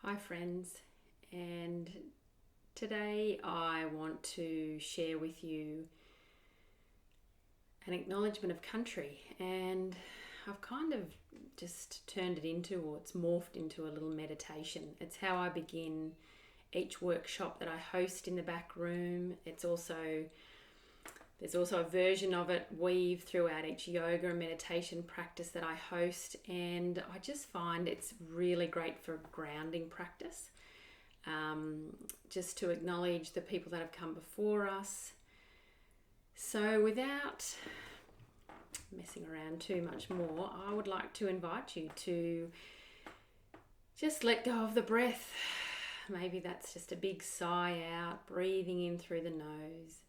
Hi, friends, and today I want to share with you an acknowledgement of country. And I've kind of just turned it into, or it's morphed into, a little meditation. It's how I begin each workshop that I host in the back room. There's also a version of it weaved throughout each yoga and meditation practice that I host, and I just find it's really great for grounding practice, just to acknowledge the people that have come before us. So without messing around too much more, I would like to invite you to just let go of the breath. Maybe that's just a big sigh out, breathing in through the nose,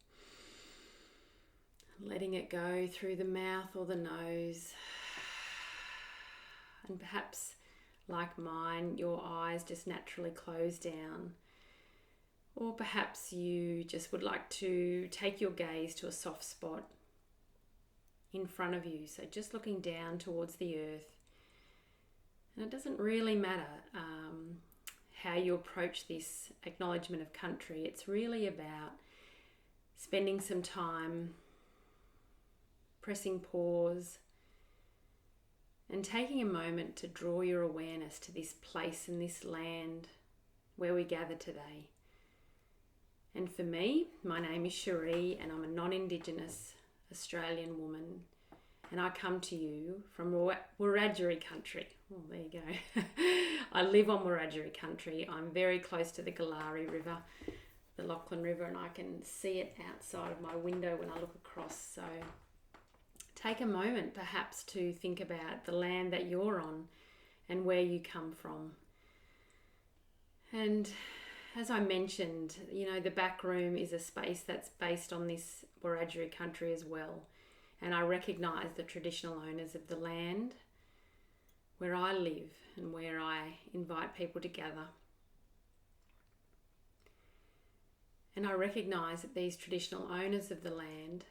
letting it go through the mouth or the nose. And perhaps, like mine, your eyes just naturally close down. Or perhaps you just would like to take your gaze to a soft spot in front of you. So just looking down towards the earth. And it doesn't really matter how you approach this acknowledgement of country. It's really about spending some time pressing pause and taking a moment to draw your awareness to this place and this land where we gather today. And for me, my name is Cherie, and I'm a non-Indigenous Australian woman, and I come to you from Wiradjuri country. Well, there you go. I live on Wiradjuri country. I'm very close to the Galari River, the Lachlan River, and I can see it outside of my window when I look across. So take a moment perhaps to think about the land that you're on and where you come from. And as I mentioned, the back room is a space that's based on this Wiradjuri country as well. And I recognise the traditional owners of the land where I live and where I invite people to gather. And I recognise that these traditional owners of the land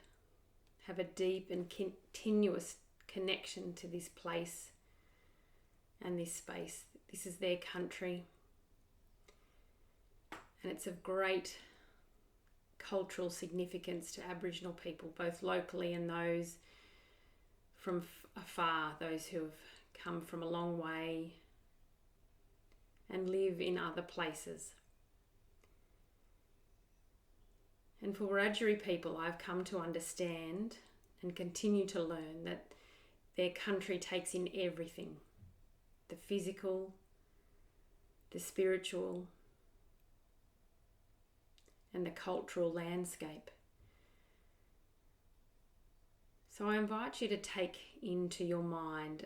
have a deep and continuous connection to this place and this space. This is their country. And it's of great cultural significance to Aboriginal people, both locally and those from afar, those who have come from a long way and live in other places. And for Wiradjuri people, I've come to understand and continue to learn that their country takes in everything: the physical, the spiritual, and the cultural landscape. So I invite you to take into your mind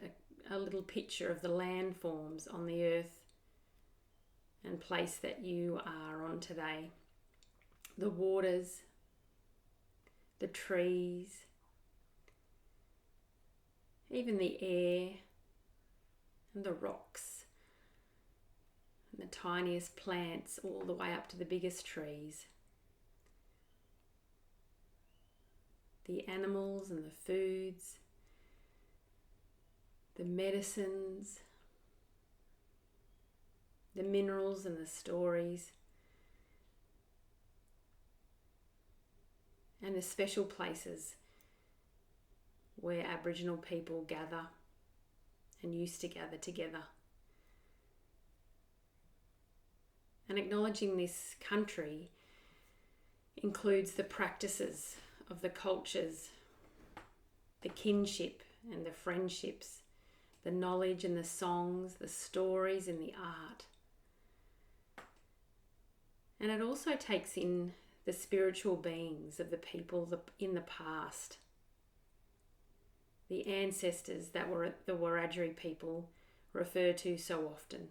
a little picture of the landforms on the earth and place that you are on today. The waters, the trees, even the air and the rocks and the tiniest plants all the way up to the biggest trees. The animals and the foods, the medicines, the minerals and the stories, and the special places where Aboriginal people gather and used to gather together. And acknowledging this country includes the practices of the cultures, the kinship and the friendships, the knowledge and the songs, the stories and the art. And it also takes in the spiritual beings of the people in the past, the ancestors that the Wiradjuri people refer to so often.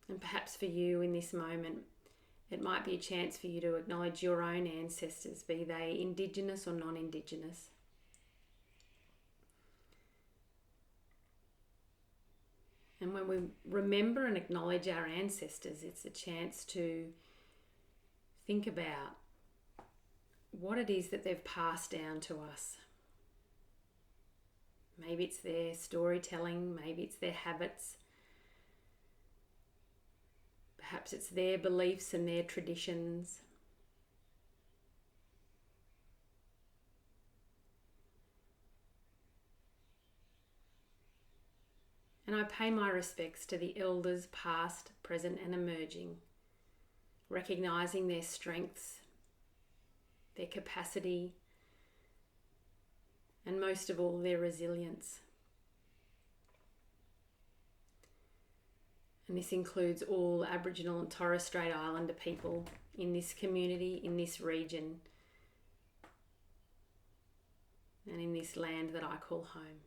And perhaps for you in this moment, it might be a chance for you to acknowledge your own ancestors, be they Indigenous or non-Indigenous. And when we remember and acknowledge our ancestors, it's a chance to think about what it is that they've passed down to us. Maybe it's their storytelling, maybe it's their habits, perhaps it's their beliefs and their traditions. And I pay my respects to the elders past, present and emerging, recognising their strengths, their capacity, and most of all, their resilience. And this includes all Aboriginal and Torres Strait Islander people in this community, in this region, and in this land that I call home.